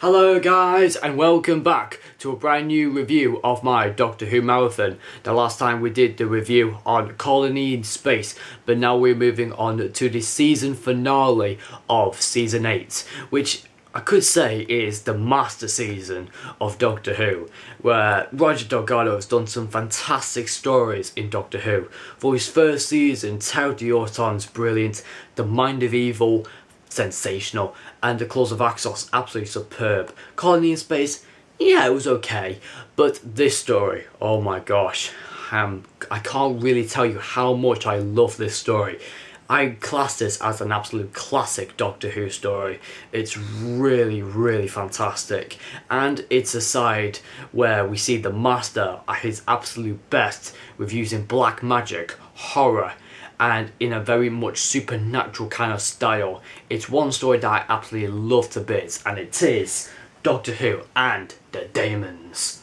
Hello guys and welcome back to a brand new review of my Doctor Who marathon. The last time we did the review on Colony in Space, but now we're moving on to the season finale of season 8, which I could say is the master season of Doctor Who, where Roger Delgado has done some fantastic stories in Doctor Who. For his first season, Terror D'Auton's brilliant, The Mind of Evil, sensational, and The Claws of Axos, absolutely superb. Colony in Space, yeah, it was okay, but this story, oh my gosh, I can't really tell you how much I love this story. I class this as an absolute classic Doctor Who story. It's really fantastic, and it's a side where we see the Master at his absolute best with using black magic, horror, and in a very much supernatural kind of style. It's one story that I absolutely love to bits, and it is Doctor Who and the Daemons.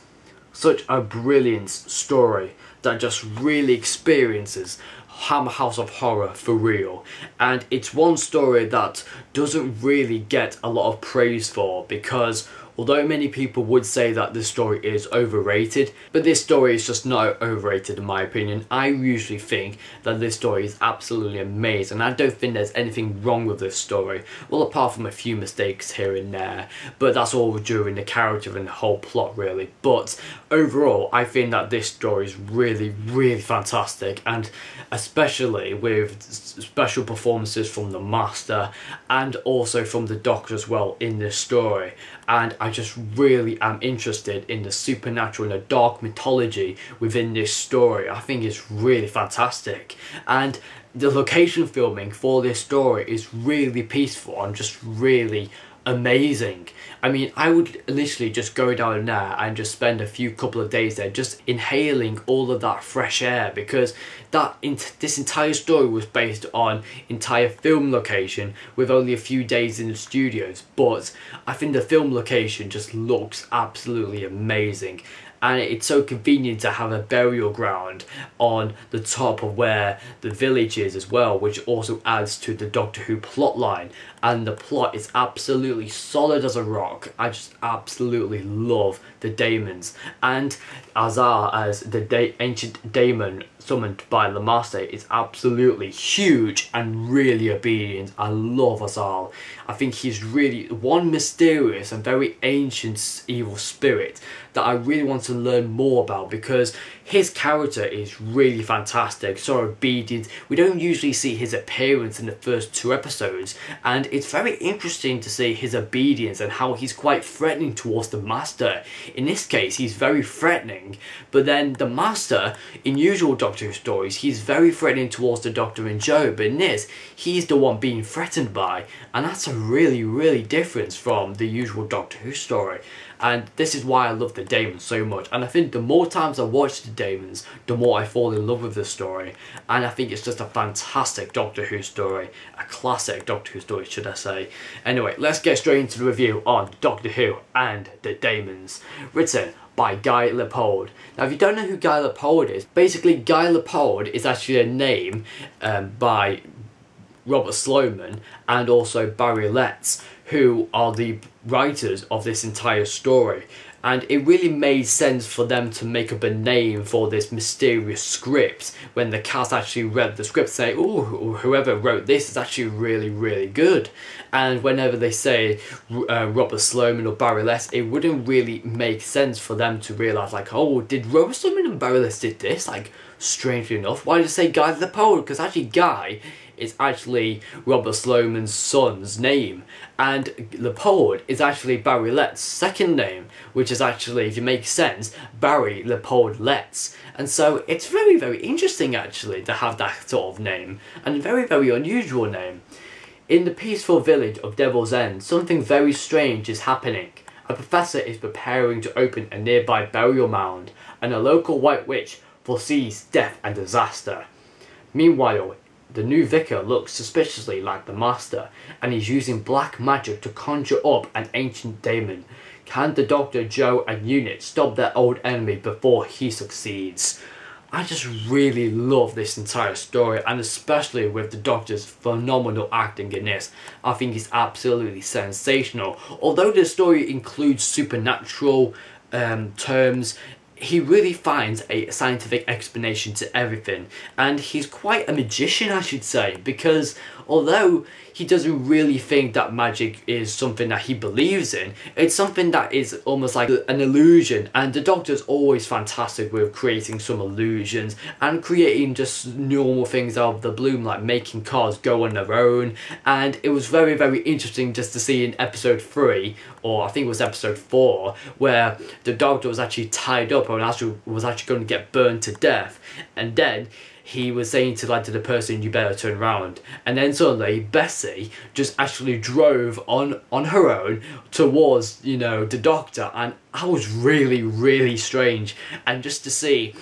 Such a brilliant story that just really experiences Hammer House of Horror for real, and it's one story that doesn't really get a lot of praise for, because although many people would say that this story is overrated, but this story is just not overrated in my opinion. I usually think that this story is absolutely amazing. I don't think there's anything wrong with this story, well, apart from a few mistakes here and there, but that's all during the character and the whole plot really. But overall, I think that this story is really fantastic, and especially with special performances from the Master and also from the Doctor as well in this story. And I just really am interested in the supernatural and the dark mythology within this story. I think it's really fantastic, and the location filming for this story is really peaceful and just really amazing. I mean, I would literally just go down there and just spend a couple of days there just inhaling all of that fresh air, because this entire story was based on entire film location with only a few days in the studios, but I think the film location just looks absolutely amazing. And it's so convenient to have a burial ground on the top of where the village is as well, which also adds to the Doctor Who plotline. And the plot is absolutely solid as a rock. I just absolutely love the Daemons. And Azar as the ancient daemon summoned by the Master is absolutely huge and really obedient. I love Azar. I think he's really one mysterious and very ancient evil spirit that I really want to learn more about, because his character is really fantastic, so obedient. We don't usually see his appearance in the first 2 episodes, and it's very interesting to see his obedience and how he's quite threatening towards the Master. In this case, he's very threatening, but then the Master, in usual Doctor Who stories, he's very threatening towards the Doctor and Joe, but in this, he's the one being threatened by, and that's a really difference from the usual Doctor Who story. And this is why I love the Daemons so much, and I think the more times I watch the Daemons, the more I fall in love with the story, and I think it's just a fantastic Doctor Who story, a classic Doctor Who story should I say. Anyway, let's get straight into the review on Doctor Who and the Daemons, written by Guy Leopold. Now if you don't know who Guy Leopold is, basically Guy Leopold is actually a name by Robert Sloman and also Barry Letts, who are the writers of this entire story, and it really made sense for them to make up a name for this mysterious script when the cast actually read the script, say, oh, whoever wrote this is actually really good. And whenever they say Robert Sloman or Barry Letts, it wouldn't really make sense for them to realise, like, oh, did Robert Sloman and Barry Letts did this? Like, strangely enough, why did they say Guy Leopold? Because actually Guy is actually Robert Sloman's son's name, and Leopold is actually Barry Letts' second name, which is actually, if you make sense, Barry Leopold Letts. And so it's very interesting actually to have that sort of name, and very unusual name. In the peaceful village of Devil's End, something very strange is happening. A professor is preparing to open a nearby burial mound, and a local white witch foresees death and disaster. Meanwhile, the new vicar looks suspiciously like the Master, and he's using black magic to conjure up an ancient daemon. Can the Doctor, Joe and Unit stop their old enemy before he succeeds? I just really love this entire story, and especially with the Doctor's phenomenal acting in this. I think it's absolutely sensational. Although the story includes supernatural terms, he really finds a scientific explanation to everything, and he's quite a magician, I should say, because although he doesn't really think that magic is something that he believes in, it's something that is almost like an illusion, and the Doctor's always fantastic with creating some illusions and creating just normal things out of the blue, like making cars go on their own. And it was very, very interesting just to see in episode 3, or I think it was episode 4, where the Doctor was actually tied up and was actually going to get burned to death, and then he was saying to the person, you better turn around, and then suddenly Bessie just actually drove on her own towards, you know, the Doctor, and that was really, really strange. And just to see,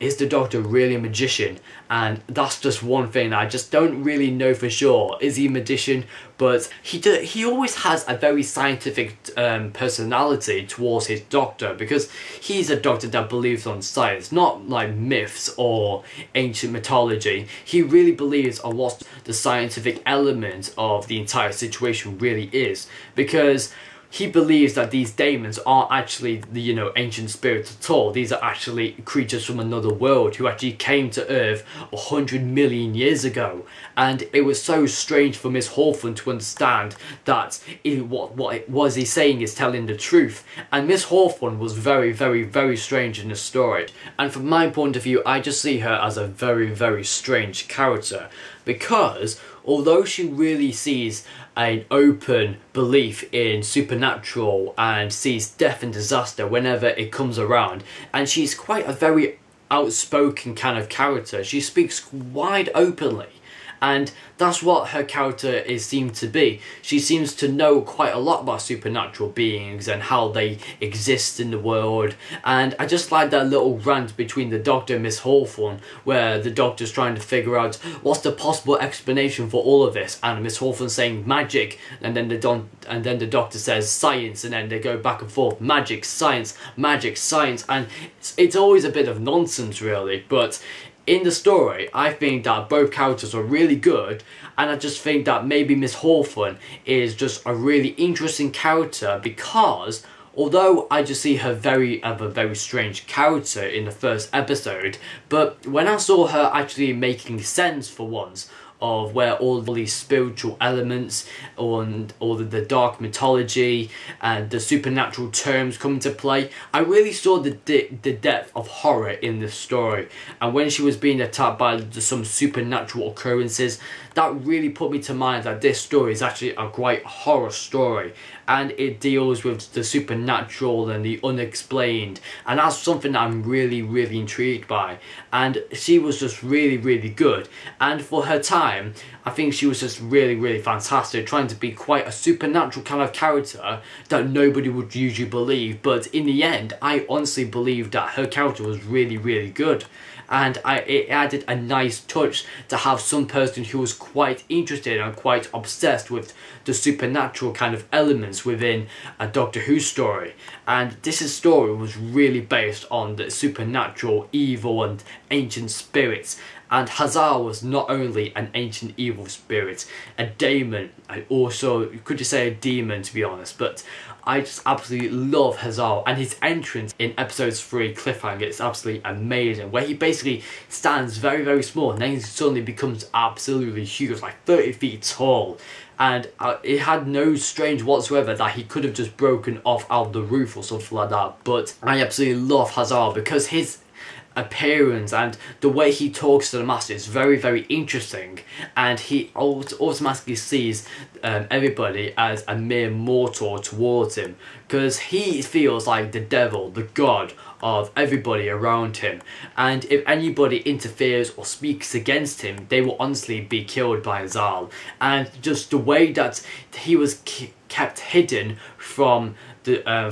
is the Doctor really a magician? And that's just one thing I just don't really know for sure. Is he a magician? But he always has a very scientific personality towards his Doctor, because he's a Doctor that believes on science, not like myths or ancient mythology. He really believes on what the scientific element of the entire situation really is, because he believes that these Daemons aren't actually the, you know, ancient spirits at all. These are actually creatures from another world who actually came to Earth 100 million years ago. And it was so strange for Miss Hawthorne to understand that what was he saying is telling the truth. And Miss Hawthorne was very, very, very strange in the story. And from my point of view, I just see her as a very, very strange character, because although she really sees an open belief in supernatural and sees death and disaster whenever it comes around, and she's quite a very outspoken kind of character, she speaks wide openly. And that's what her character seemed to be. She seems to know quite a lot about supernatural beings and how they exist in the world. And I just like that little rant between the Doctor and Miss Hawthorne, where the Doctor's trying to figure out what's the possible explanation for all of this, and Miss Hawthorne saying magic, and then the Doctor says science, and then they go back and forth, magic, science, and it's always a bit of nonsense really. But in the story, I think that both characters are really good, and I just think that maybe Miss Hawthorne is just a really interesting character, because although I just see her as a very strange character in the first episode, but when I saw her actually making sense for once of where all these spiritual elements and all the dark mythology and the supernatural terms come into play, I really saw the depth of horror in this story. And when she was being attacked by some supernatural occurrences, that really put me to mind that this story is actually a great horror story, and it deals with the supernatural and the unexplained, and that's something that I'm really, really intrigued by. And she was just really, really good, and for her time, I think she was just really, really fantastic, trying to be quite a supernatural kind of character that nobody would usually believe. But in the end, I honestly believe that her character was really, really good. And it added a nice touch to have some person who was quite interested and quite obsessed with the supernatural kind of elements within a Doctor Who story. And this story was really based on the supernatural, evil and ancient spirits. And Hazar was not only an ancient evil spirit, a daemon, and also, could you say a demon to be honest, but I just absolutely love Hazar, and his entrance in episode 3 Cliffhanger is absolutely amazing, where he basically stands very, very small and then he suddenly becomes absolutely huge, like 30 feet tall. And it had no strange whatsoever that he could have just broken off out of the roof or something like that. But I absolutely love Hazar because his appearance and the way he talks to the Master is very, very interesting, and he automatically sees everybody as a mere mortal towards him, because he feels like the devil, the god of everybody around him, and if anybody interferes or speaks against him, they will honestly be killed by Azal. And just the way that he was kept hidden from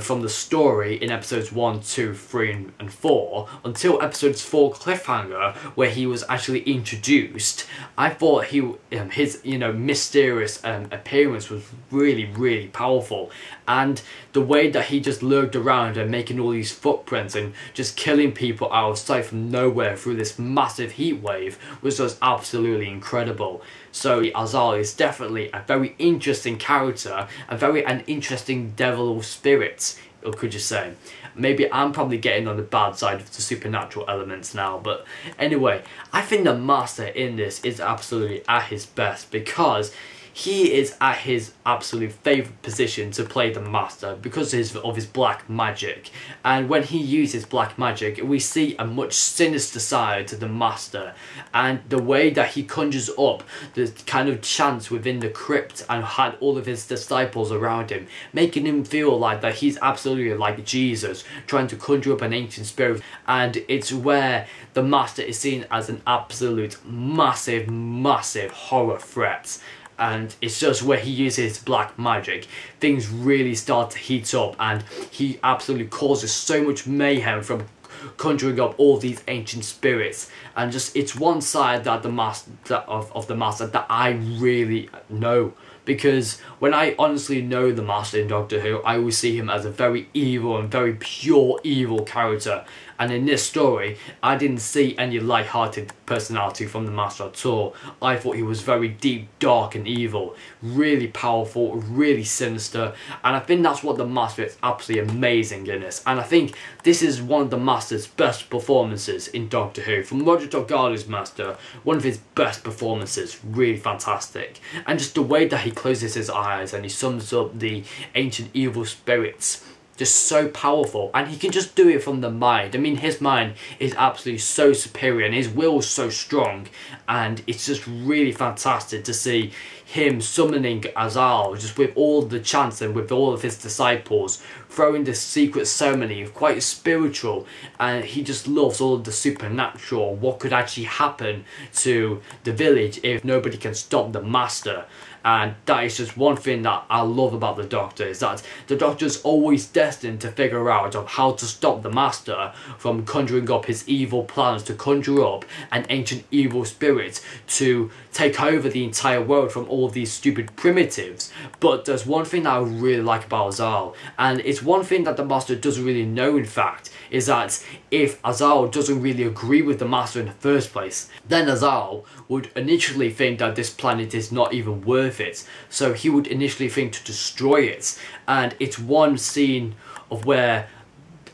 from the story in episodes 1, 2, 3 and 4 until episodes 4 cliffhanger, where he was actually introduced. I thought his mysterious appearance was really powerful, and the way that he just lurked around and making all these footprints and just killing people out of sight from nowhere through this massive heat wave was just absolutely incredible. So Azal is definitely a very interesting character, an interesting devil of spirits, or could you say. Maybe I'm probably getting on the bad side of the supernatural elements now, but anyway, I think the Master in this is absolutely at his best, because he is at his absolute favourite position to play the Master because of his black magic. And when he uses black magic, we see a much sinister side to the Master, and the way that he conjures up the kind of chants within the crypt and had all of his disciples around him, making him feel like that he's absolutely like Jesus, trying to conjure up an ancient spirit. And it's where the Master is seen as an absolute massive horror threat. And it's just where he uses black magic, things really start to heat up, and he absolutely causes so much mayhem from conjuring up all these ancient spirits. And just, it's one side that the Master of the Master that I really know, because when I honestly know the Master in Doctor Who, I always see him as a very evil and very pure evil character. And in this story, I didn't see any light-hearted personality from the Master at all. I thought he was very deep, dark and evil, really powerful, really sinister, and I think that's what the Master is absolutely amazing in this. And I think this is one of the Master's best performances in Doctor Who. From Roger Delgado's Master, one of his best performances, really fantastic. And just the way that he closes his eyes and he sums up the ancient evil spirits, just so powerful, and he can just do it from the mind. I mean, his mind is absolutely so superior and his will is so strong, and it's just really fantastic to see him summoning Azal just with all the chants and with all of his disciples, throwing this secret ceremony, quite spiritual, and he just loves all of the supernatural, what could actually happen to the village if nobody can stop the Master. And that is just one thing that I love about the Doctor, is that the Doctor's always destined to figure out of how to stop the Master from conjuring up his evil plans to conjure up an ancient evil spirit to take over the entire world from all of these stupid primitives. But there's one thing that I really like about Azal, and it's one thing that the Master doesn't really know, in fact, is that if Azal doesn't really agree with the Master in the first place, then Azal would initially think that this planet is not even worth it, so he would initially think to destroy it. And it's one scene of where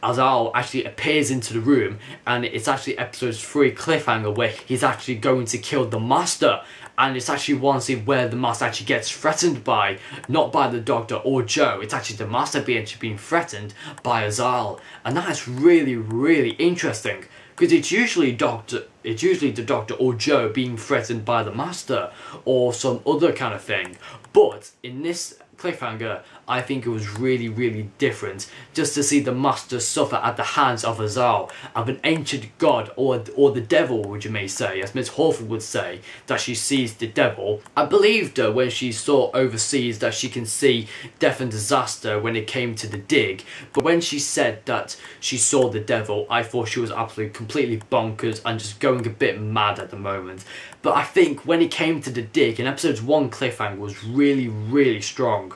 Azal actually appears into the room, and it's actually episode 3 cliffhanger where he's actually going to kill the Master. And it's actually one scene where the Master actually gets threatened by, not by the Doctor or Joe, it's actually the Master being threatened by Azal. And that's really interesting, because it's usually the Doctor or Joe being threatened by the Master or some other kind of thing. But in this cliffhanger, I think it was really different, just to see the Master suffer at the hands of Azal, of an ancient god, or the devil, which you may say, as Miss Hawthorne would say, that she sees the devil. I believed her when she saw overseas that she can see death and disaster when it came to the dig, but when she said that she saw the devil, I thought she was absolutely completely bonkers and just going a bit mad at the moment. But I think when it came to the dig, in episode 1 cliffhanger was really strong.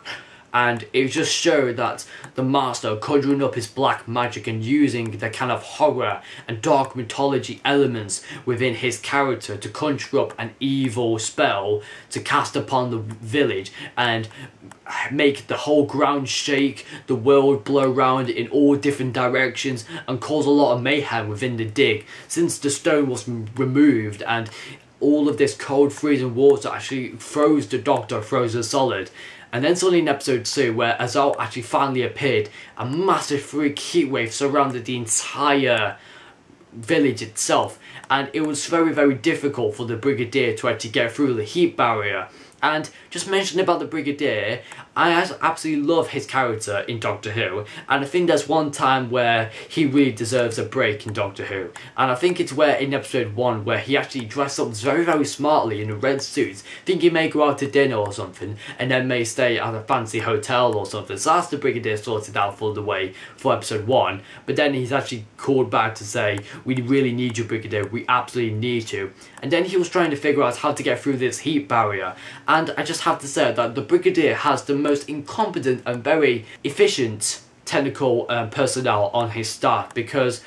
And it just showed that the Master conjuring up his black magic and using the kind of horror and dark mythology elements within his character to conjure up an evil spell to cast upon the village and make the whole ground shake, the world blow round in all different directions, and cause a lot of mayhem within the dig, since the stone was removed and all of this cold freezing water actually froze the Doctor, frozen solid. And then suddenly in episode 2, where Azal actually finally appeared, a massive freak heatwave surrounded the entire village itself, and it was very difficult for the Brigadier to actually get through the heat barrier And just mentioning about the Brigadier, I absolutely love his character in Doctor Who, and I think there's one time where he really deserves a break in Doctor Who, and I think it's where in episode 1 where he actually dressed up very, very smartly in a red suit, think he may go out to dinner or something, and then may stay at a fancy hotel or something. So that's the Brigadier sorted out for the way for episode 1, but then he's actually called back to say, we really need you, Brigadier, we absolutely need you. And then he was trying to figure out how to get through this heat barrier, and I just have to say that the Brigadier has the most incompetent and very efficient technical personnel on his staff, because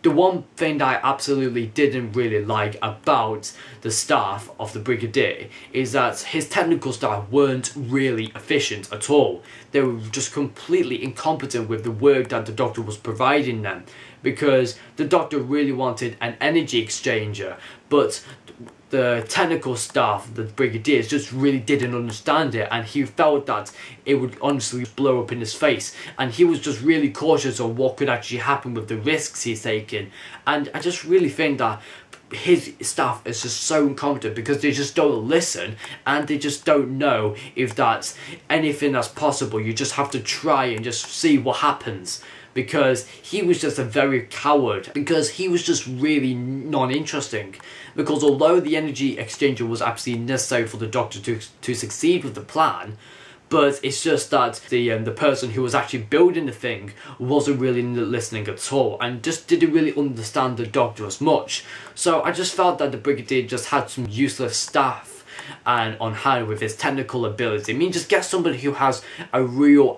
the one thing that I absolutely didn't really like about the staff of the Brigadier is that his technical staff weren't really efficient at all. They were just completely incompetent with the work that the Doctor was providing them, because the Doctor really wanted an energy exchanger, but the technical staff, the Brigadiers, just really didn't understand it, and he felt that it would honestly blow up in his face, and he was just really cautious on what could actually happen with the risks he's taking. And I just really think that his staff is just so incompetent because they just don't listen, and they just don't know if that's anything that's possible. You just have to try and just see what happens, because he was just a very coward, because he was just really non-interesting. Because although the energy exchanger was absolutely necessary for the Doctor to succeed with the plan, but it's just that the person who was actually building the thing wasn't really listening at all, and just didn't really understand the Doctor as much. So I just felt that the Brigadier just had some useless staff and on hand with his technical ability. I mean, just get somebody who has a real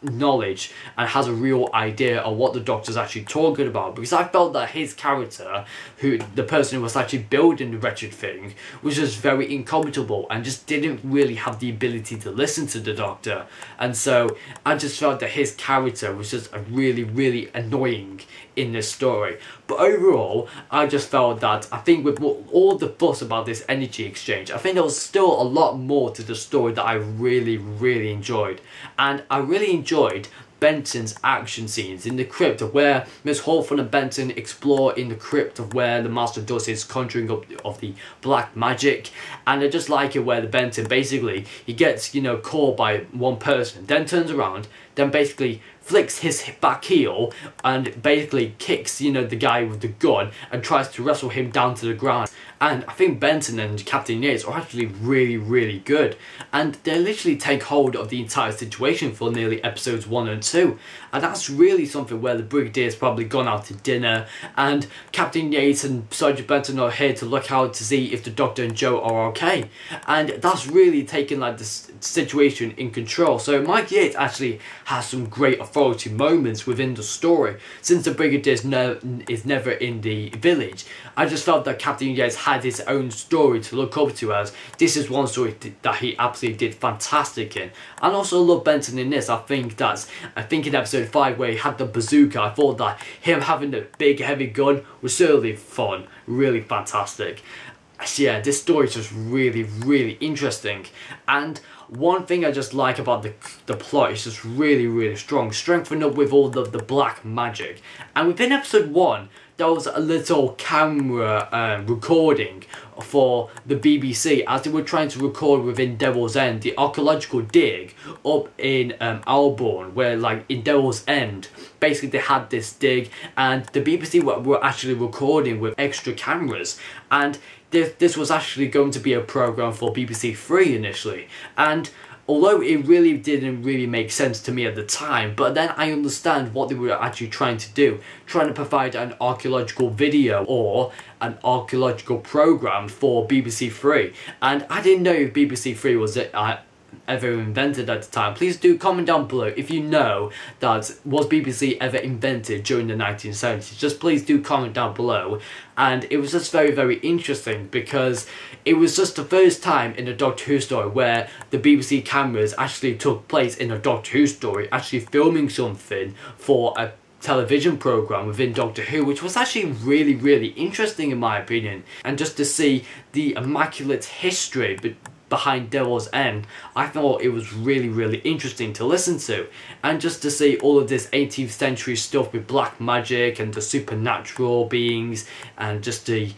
knowledge and has a real idea of what the Doctor's actually talking about, because I felt that his character, who the person who was actually building the wretched thing, was just very incompetable and just didn't really have the ability to listen to the Doctor. And so I just felt that his character was just a really, really annoying in this story. But overall, I just felt that, I think with all the fuss about this energy exchange, I think there was still a lot more to the story that I really, really enjoyed. And I really enjoyed Benson's action scenes in the crypt, of where Miss Hawthorne and Benson explore in the crypt of where the Master does his conjuring up of the black magic. And I just like it where the Benson basically, he gets, you know, caught by one person, then turns around, then basically flicks his back heel and basically kicks, you know, the guy with the gun and tries to wrestle him down to the ground. And I think Benson and Captain Yates are actually really, really good, and they literally take hold of the entire situation for nearly episodes 1 and 2, and that's really something where the Brigadier's probably gone out to dinner, and Captain Yates and Sergeant Benson are here to look out to see if the Doctor and Joe are okay, and that's really taken like this situation in control. So Mike Yates actually has some great authority moments within the story. Since the Brigadier is never in the village, I just felt that Captain Yates had his own story to look up to, as this is one story that he absolutely did fantastic in. And also love Benson in this. I think in episode 5 where he had the bazooka, I thought that him having the big heavy gun was certainly fun, really fantastic. So yeah, this story is just really, really interesting. And one thing I just like about the plot is just really, really strong, strengthened up with all the black magic. And within episode 1, there was a little camera recording for the BBC as they were trying to record within Devil's End, the archaeological dig up in Albourne, where like in Devil's End, basically they had this dig, and the BBC were actually recording with extra cameras, and this was actually going to be a programme for BBC 3 initially, and although it really didn't really make sense to me at the time, but then I understand what they were actually trying to do, trying to provide an archaeological video or an archaeological programme for BBC 3. And I didn't know if BBC 3 was ever invented at the time. Please do comment down below if you know that was BBC ever invented during the 1970s. Just please do comment down below. And it was just very, very interesting, because it was just the first time in a Doctor Who story where the BBC cameras actually took place in a Doctor Who story, actually filming something for a television programme within Doctor Who, which was actually really, really interesting in my opinion. And just to see the immaculate history behind Devil's End, I thought it was really, really interesting to listen to. And just to see all of this 18th century stuff with black magic and the supernatural beings, and just the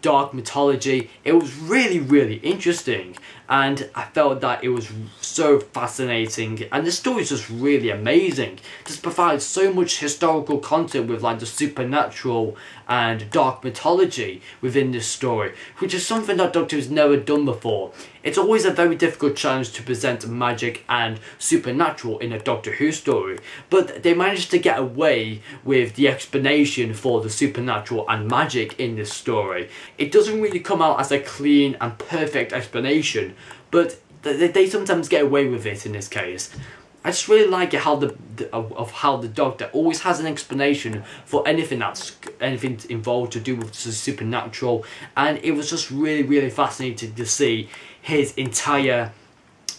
dark mythology. It was really, really interesting, and I felt that it was so fascinating, and the story is just really amazing. Just provides so much historical content with like the supernatural and dark mythology within this story, which is something that Doctor has never done before. It's always a very difficult challenge to present magic and supernatural in a Doctor Who story, but they managed to get away with the explanation for the supernatural and magic in this story. It doesn't really come out as a clean and perfect explanation, but they sometimes get away with it in this case. I just really like it how the Doctor always has an explanation for anything involved to do with the supernatural, and it was just really, really fascinating to see his entire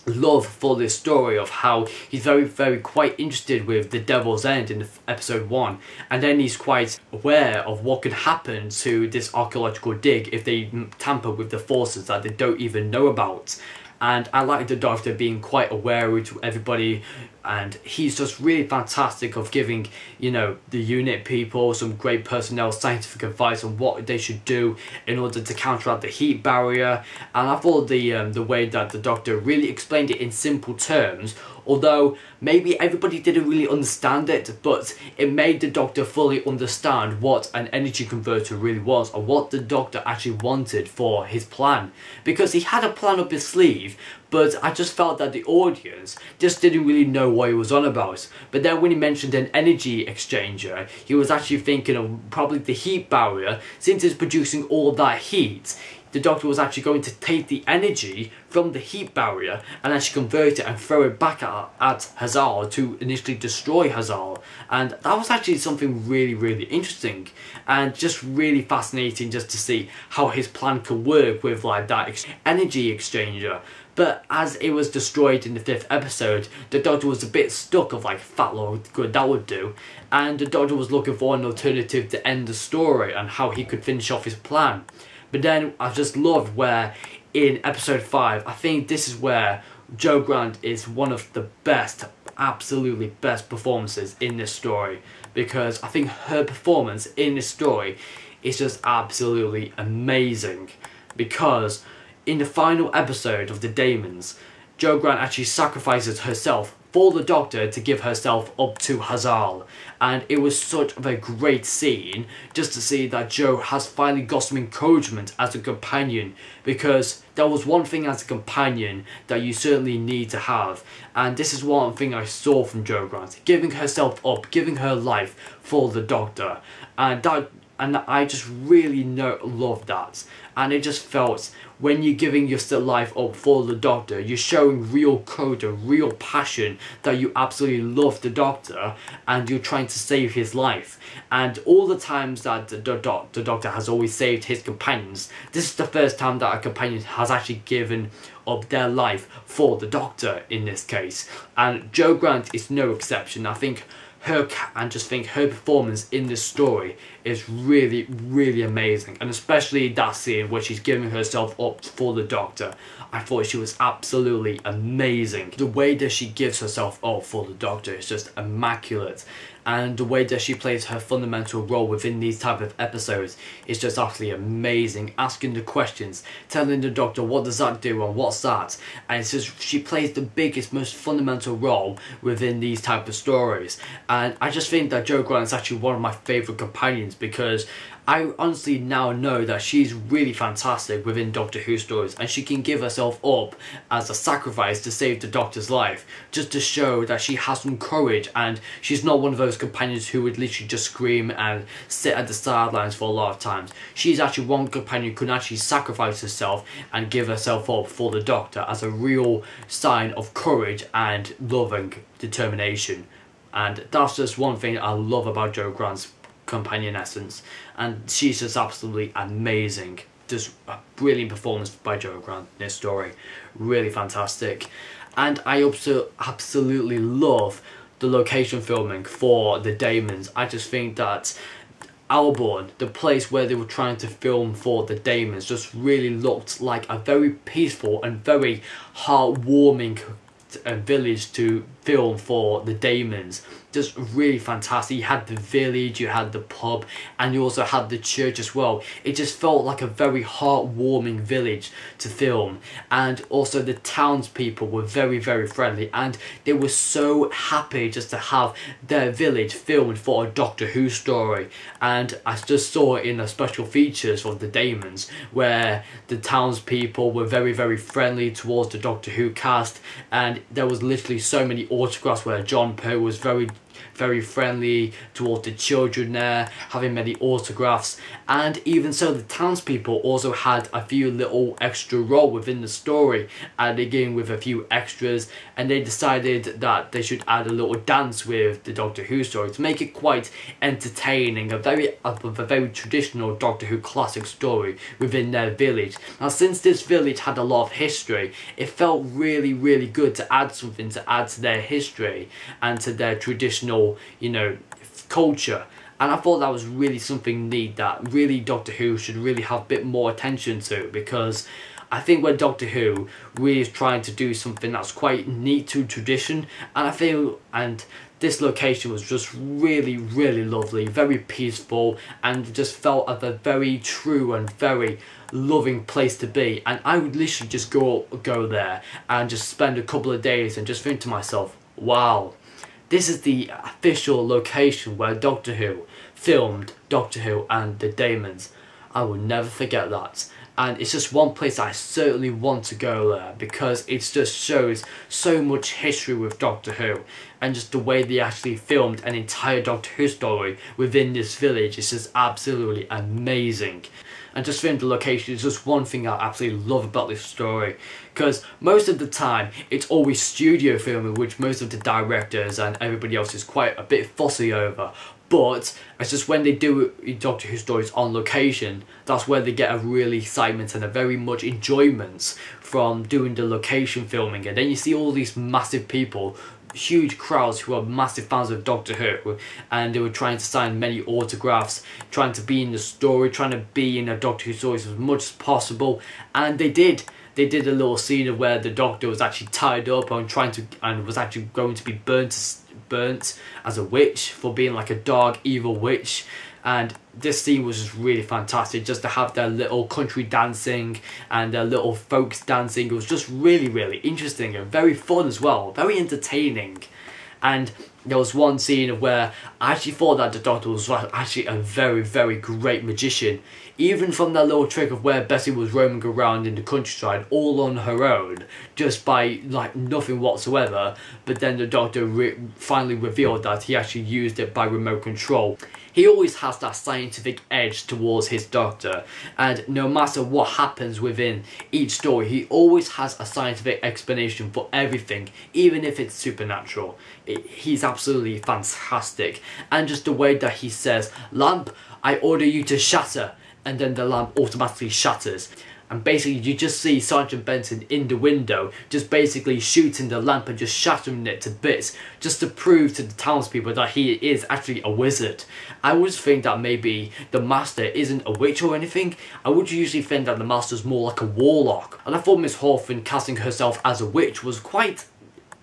love for this story of how he's very quite interested with the Devil's End in episode 1, and then he's quite aware of what could happen to this archaeological dig if they tamper with the forces that they don't even know about. And I like the Doctor being quite aware to everybody, and he's just really fantastic of giving, you know, the unit people some great personnel scientific advice on what they should do in order to counteract the heat barrier. And I thought the way that the Doctor really explained it in simple terms, although maybe everybody didn't really understand it, but it made the Doctor fully understand what an energy converter really was and what the Doctor actually wanted for his plan. Because he had a plan up his sleeve, but I just felt that the audience just didn't really know what he was on about. But then when he mentioned an energy exchanger, he was actually thinking of probably the heat barrier. Since it's producing all of that heat, the Doctor was actually going to take the energy from the heat barrier and actually convert it and throw it back at Hazal to initially destroy Hazal. And that was actually something really, really interesting and just really fascinating just to see how his plan could work with like that energy exchanger. But as it was destroyed in the 5th episode, the Doctor was a bit stuck of like, fat lord, good, that would do. And the Doctor was looking for an alternative to end the story and how he could finish off his plan. But then I just loved where in episode 5, I think this is where Jo Grant is one of the best, absolutely best performances in this story. Because I think her performance in this story is just absolutely amazing. Because in the final episode of the Daemons, Jo Grant actually sacrifices herself for the Doctor to give herself up to Hazal. And it was such a great scene just to see that Jo has finally got some encouragement as a companion, because there was one thing as a companion that you certainly need to have, and this is one thing I saw from Jo Grant, giving herself up, giving her life for the Doctor, and I just really love that. And it just felt, when you're giving your life up for the Doctor, you're showing real courage and real passion that you absolutely love the Doctor and you're trying to save his life. And all the times that the Doctor has always saved his companions, this is the first time that a companion has actually given up their life for the Doctor in this case. And Jo Grant is no exception. I think her performance in this story is really, really amazing, and especially that scene where she's giving herself up for the Doctor. I thought she was absolutely amazing. The way that she gives herself up for the Doctor is just immaculate, and the way that she plays her fundamental role within these type of episodes is just absolutely amazing. Asking the questions, telling the Doctor what does that do and what's that, and it's just, she plays the biggest, most fundamental role within these type of stories. And I just think that Jo Grant is actually one of my favourite companions, because I honestly now know that she's really fantastic within Doctor Who stories, and she can give herself up as a sacrifice to save the Doctor's life, just to show that she has some courage, and she's not one of those companions who would literally just scream and sit at the sidelines for a lot of times. She's actually one companion who can actually sacrifice herself and give herself up for the Doctor as a real sign of courage and loving determination. And that's just one thing I love about Jo Grant's companion essence, and she's just absolutely amazing. Just a brilliant performance by Jo Grant in this story, really fantastic. And I also absolutely love the location filming for the Daemons. I just think that Alborn, the place where they were trying to film for the Daemons, just really looked like a very peaceful and very heartwarming village to film for the Daemons. Just really fantastic. You had the village, you had the pub, and you also had the church as well. It just felt like a very heartwarming village to film. And also the townspeople were very, very friendly, and they were so happy just to have their village filmed for a Doctor Who story. And I just saw it in the special features of the Daemons, where the townspeople were very, very friendly towards the Doctor Who cast, and there was literally so many autographs where John Poe was very friendly towards the children there, having many autographs. And even so, the townspeople also had a few little extra role within the story, adding in with a few extras, and they decided that they should add a little dance with the Doctor Who story to make it quite entertaining, a very traditional Doctor Who classic story within their village. Now, since this village had a lot of history, it felt really, really good to add something to add to their history and to their traditional, you know, culture. And I thought that was really something neat that really Doctor Who should really have a bit more attention to, because I think when Doctor Who really is trying to do something that's quite neat to tradition, and I feel, and this location was just really, really lovely, very peaceful, and just felt like a very true and very loving place to be. And I would literally just go there and just spend a couple of days and just think to myself, wow, this is the official location where Doctor Who filmed Doctor Who and the Daemons. I will never forget that. And it's just one place I certainly want to go there, because it just shows so much history with Doctor Who, and just the way they actually filmed an entire Doctor Who story within this village is just absolutely amazing. And just filming the location is just one thing I absolutely love about this story, because most of the time it's always studio filming, which most of the directors and everybody else is quite a bit fussy over. But it's just when they do Doctor Who stories on location, that's where they get a real excitement and a very much enjoyment from doing the location filming. And then you see all these massive people, huge crowds who are massive fans of Doctor Who, and they were trying to sign many autographs, trying to be in the story, trying to be in a Doctor Who story as much as possible. And they did. They did a little scene of where the Doctor was actually tied up and was actually going to be burnt as a witch for being like a dark evil witch. And this scene was just really fantastic, just to have their little country dancing and their little folks dancing. It was just really, really interesting and very fun as well, very entertaining. And there was one scene where I actually thought that the Doctor was actually a very, very great magician. Even from that little trick of where Bessie was roaming around in the countryside all on her own, just by like nothing whatsoever, but then the Doctor finally revealed that he actually used it by remote control. He always has that scientific edge towards his Doctor, and no matter what happens within each story, he always has a scientific explanation for everything, even if it's supernatural. He's absolutely fantastic. And just the way that he says, "Lamp, I order you to shatter," and then the lamp automatically shatters. And basically you just see Sergeant Benson in the window just basically shooting the lamp and just shattering it to bits, just to prove to the townspeople that he is actually a wizard. I always think that maybe the Master isn't a witch or anything. I would usually think that the Master's more like a warlock. And I thought Miss Hawthorne casting herself as a witch was quite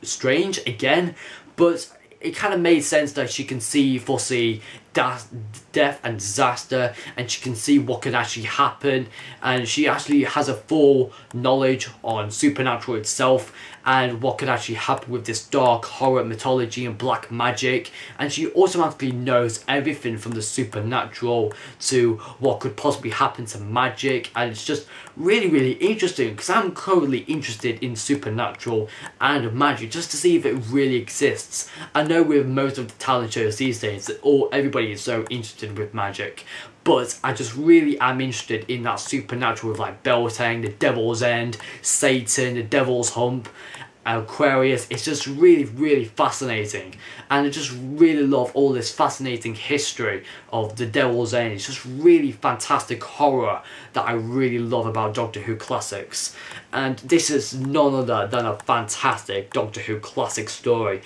strange again, but it kind of made sense that she can foresee death and disaster, and she can see what could actually happen, and she actually has a full knowledge on supernatural itself and what could actually happen with this dark horror mythology and black magic. And she automatically knows everything from the supernatural to what could possibly happen to magic. And it's just really, really interesting, because I'm currently interested in supernatural and magic just to see if it really exists. I know with most of the talent shows these days, everybody is so interested with magic, but I just really am interested in that supernatural, with like Beltane, the Devil's End, Satan, the Devil's Hump, Aquarius. It's just really, really fascinating, and I just really love all this fascinating history of the Devil's End. It's just really fantastic horror that I really love about Doctor Who classics, and this is none other than a fantastic Doctor Who classic story,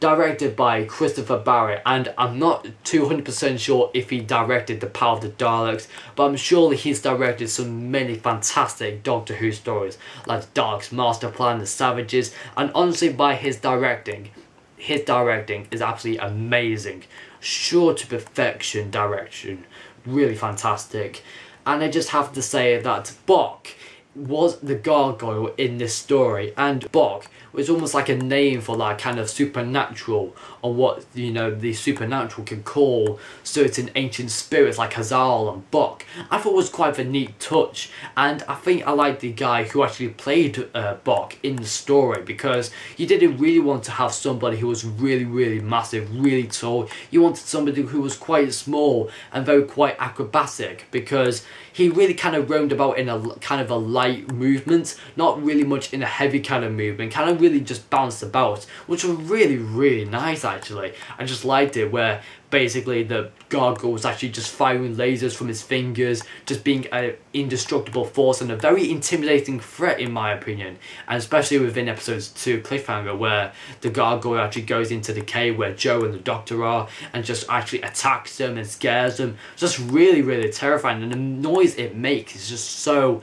directed by Christopher Barrett. And I'm not 200% sure if he directed The Power of the Daleks, but I'm sure he's directed so many fantastic Doctor Who stories, like The Daleks' Master Plan, The Savages, and honestly by his directing, his directing is absolutely amazing, sure to perfection direction, really fantastic. And I just have to say that Bok was the gargoyle in this story, and Bok was almost like a name for that kind of supernatural, or what, you know, the supernatural can call certain ancient spirits like Hazal and Bok. I thought it was quite a neat touch, and I think I like the guy who actually played Bok in the story, because you didn't really want to have somebody who was really massive, really tall. You wanted somebody who was quite small and very quite acrobatic, because he really kind of roamed about in a kind of a light movement, not really much in a heavy kind of movement, kind of really just bounced about, which was really nice actually. I just liked it, where basically the gargoyle was actually just firing lasers from his fingers, just being an indestructible force and a very intimidating threat in my opinion. And especially within episodes 2 cliffhanger, where the gargoyle actually goes into the cave where Joe and the doctor are and just actually attacks them and scares them. Just really terrifying, and the noise it makes is just so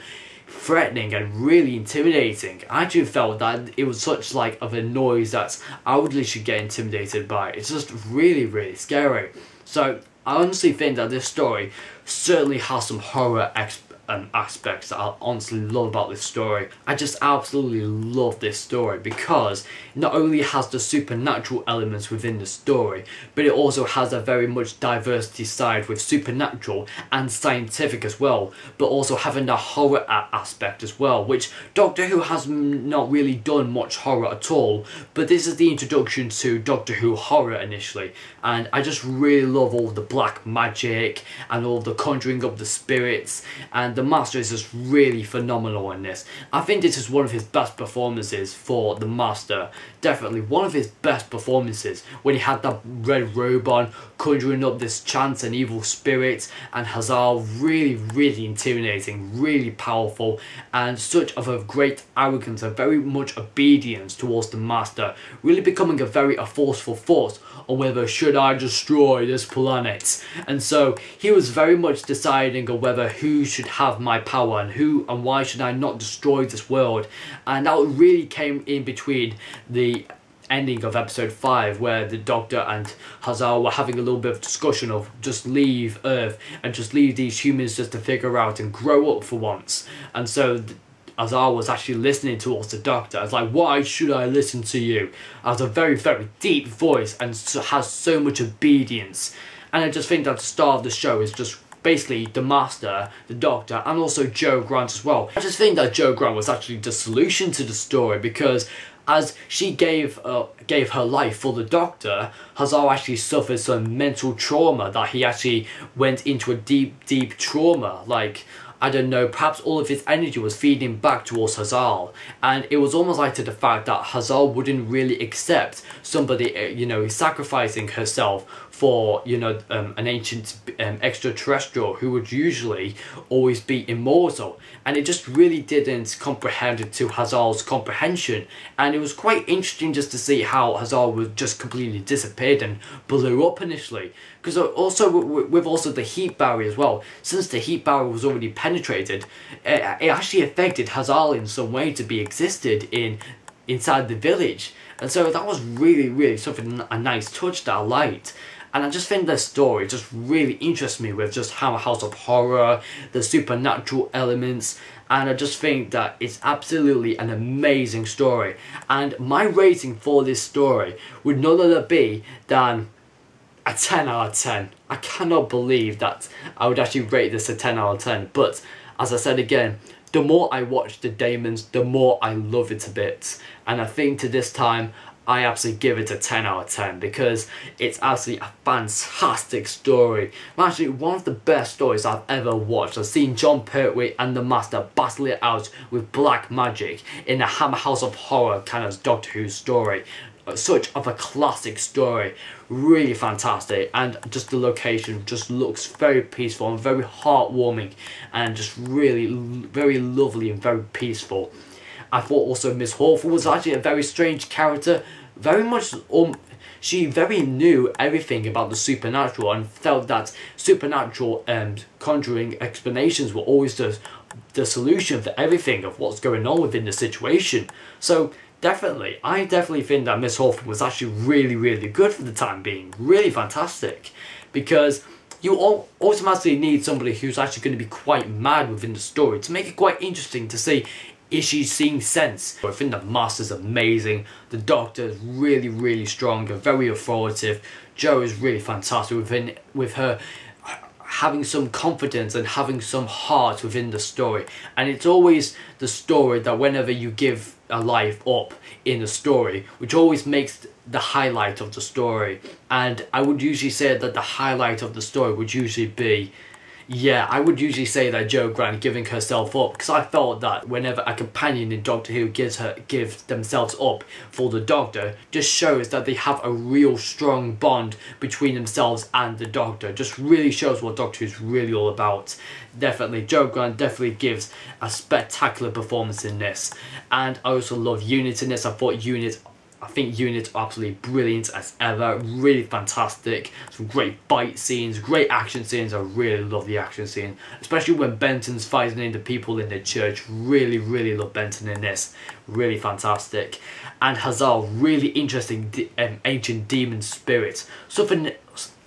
threatening and really intimidating. I actually felt that it was such like of a noise that I would literally get intimidated by. It's just really scary. So I honestly think that this story certainly has some horror aspects that I honestly love about this story. I just absolutely love this story because not only has the supernatural elements within the story, but it also has a very much diversity side with supernatural and scientific as well, but also having the horror aspect as well, which Doctor Who has not really done much horror at all, but this is the introduction to Doctor Who horror initially, and I just really love all the black magic and all the conjuring of the spirits, and the Master is just really phenomenal in this. I think this is one of his best performances for the Master. Definitely one of his best performances, when he had that red robe on, conjuring up this chance and evil spirits, and Hazal really intimidating, really powerful, and such of a great arrogance and very much obedience towards the Master, really becoming a forceful force on whether should I destroy this planet. And so he was very much deciding on whether who should have my power and why should I not destroy this world. And that really came in between the ending of episode 5, where the Doctor and Hazal were having a little bit of discussion of just leave Earth and just leave these humans just to figure out and grow up for once. And so Hazal was actually listening towards the Doctor. It's like, why should I listen to you? Has a very deep voice and has so much obedience. And I just think that the star of the show is just basically the Master, the Doctor, and also Jo Grant as well. I just think that Jo Grant was actually the solution to the story, because as she gave her life for the Doctor, Hazal actually suffered some mental trauma, that he actually went into a deep trauma. Like, I don't know, perhaps all of his energy was feeding back towards Hazal, and it was almost like to the fact that Hazal wouldn't really accept somebody, you know, sacrificing herself for, you know, an ancient extraterrestrial who would usually always be immortal, and it just really didn't comprehend it to Hazal's comprehension. And it was quite interesting just to see how Hazal was just completely disappeared and blew up initially, because also with also the heat barrier as well, since the heat barrier was already penetrated, it actually affected Hazal in some way to be existed inside the village. And so that was really something, a nice touch that I liked. And I just think this story just really interests me with just Hammer House of Horror, the supernatural elements, and I just think that it's absolutely an amazing story. And my rating for this story would none other be than a 10 out of 10. I cannot believe that I would actually rate this a 10 out of 10, but as I said again, the more I watch the Daemons, the more I love it a bit. And I think to this time, I absolutely give it a 10 out of 10 because it's absolutely a fantastic story. Actually, one of the best stories I've ever watched. I've seen Jon Pertwee and the Master battle it out with black magic in a Hammer House of Horror kind of Doctor Who story. Such of a classic story, really fantastic, and just the location just looks very peaceful and very heartwarming, and just really very lovely and very peaceful. I thought also Miss Hawthorne was actually a very strange character, very much she very knew everything about the supernatural and felt that supernatural and conjuring explanations were always the solution for everything of what's going on within the situation. So definitely, I definitely think that Miss Hawthorne was actually really, really good for the time being. Really fantastic. Because you automatically need somebody who's actually going to be quite mad within the story to make it quite interesting to see, is she seeing sense? I think the Master's amazing, the Doctor is really, really strong and very authoritative. Jo is really fantastic with her having some confidence and having some heart within the story. And it's always the story that whenever you give a life up in the story, which always makes the highlight of the story. And I would usually say that the highlight of the story would usually be, yeah, I would usually say that Jo Grant giving herself up, because I felt that whenever a companion in Doctor Who gives themselves up for the Doctor, just shows that they have a real strong bond between themselves and the Doctor. Just really shows what Doctor Who's really all about. Definitely, Jo Grant definitely gives a spectacular performance in this. And I also love Unit in this. I think Unit's absolutely brilliant as ever, really fantastic. Some great fight scenes, great action scenes. I really love the action scene, especially when Benton's fighting the people in the church. Really, really love Benton in this, really fantastic. And Hazal, really interesting ancient demon spirit.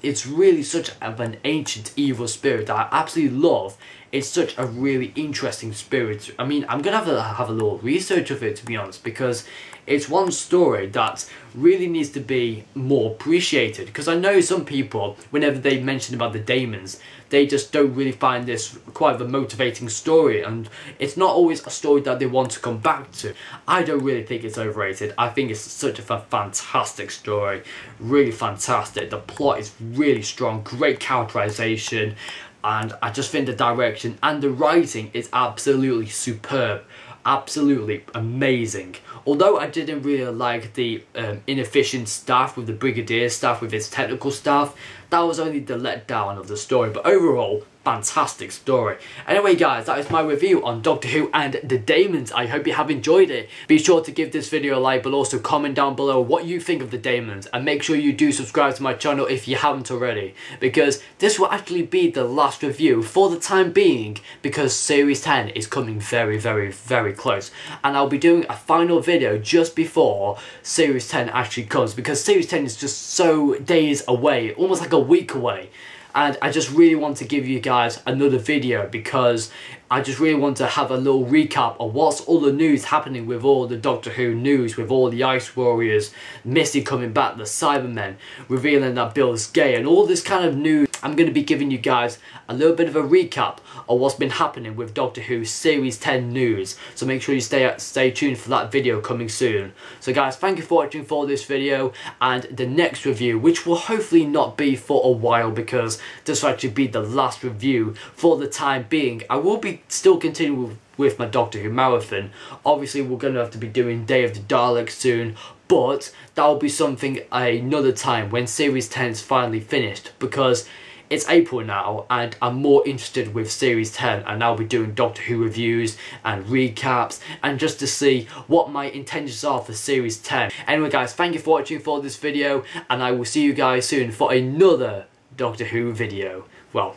It's really such an ancient evil spirit that I absolutely love. It's such a really interesting spirit. I mean, I'm gonna have a little research of it, to be honest, because it's one story that really needs to be more appreciated. Because I know some people, whenever they mention about the Daemons, they just don't really find this quite a motivating story, and it's not always a story that they want to come back to. I don't really think it's overrated. I think it's such a fantastic story, really fantastic. The plot is really strong, great characterization, and I just think the direction and the writing is absolutely superb, absolutely amazing. Although I didn't really like the inefficient staff with the Brigadier staff, with its technical staff, that was only the letdown of the story. But overall, fantastic story. Anyway guys, that is my review on Doctor Who and the Daemons. I hope you have enjoyed it. Be sure to give this video a like, but also comment down below what you think of the Daemons, and make sure you do subscribe to my channel if you haven't already, because this will actually be the last review for the time being, because Series 10 is coming very, very, very close, and I'll be doing a final video just before Series 10 actually comes, because Series 10 is just so days away, almost like a week away. And I just really want to give you guys another video, because I just really want to have a little recap of what's all the news happening with all the Doctor Who news, with all the Ice Warriors, Missy coming back, the Cybermen, revealing that Bill's gay, and all this kind of news. I'm going to be giving you guys a little bit of a recap of what's been happening with Doctor Who Series 10 news. So make sure you stay tuned for that video coming soon. So guys, thank you for watching for this video, and the next review, which will hopefully not be for a while, because this will actually be the last review for the time being. I will be still continuing with my Doctor Who marathon. Obviously we're going to have to be doing Day of the Daleks soon, but that will be something another time when Series 10 is finally finished, because it's April now and I'm more interested with Series 10, and I'll be doing Doctor Who reviews and recaps, and just to see what my intentions are for Series 10. Anyway guys, thank you for watching for this video, and I will see you guys soon for another Doctor Who video. Well,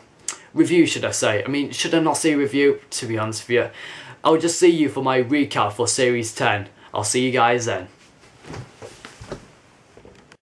review should I say. I mean, should I not say review, to be honest with you? I'll just see you for my recap for Series 10. I'll see you guys then.